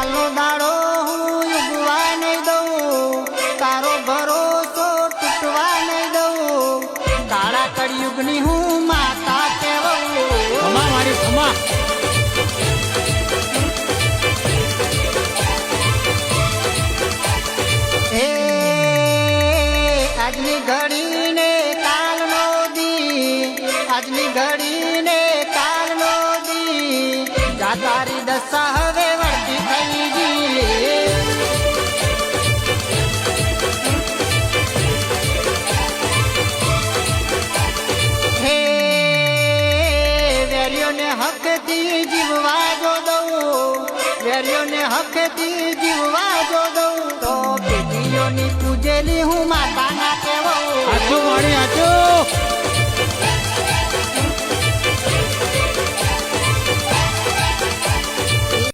કાલનો દાડો હું ઉગવા નહીં દઉં, તારો ભરોસો તૂટવા નહીં દઉં, કાળા કળિયુગની હું માતા કહેવું. ખમા મારી ખમા. હે આજની ઘડીને કાલનો દી, આજની ઘડીને કાલનો દી, જા તારી દશા હવે વળતી થઈ ગઈ. હે વેરીઓને હકથી જીવવા જો દઉં, વેરીઓને હકથી જીવવા જો દઉં, તો પેઢીઓની પૂજેલી હું માતા ના કહેવું. આજો મારી આજો.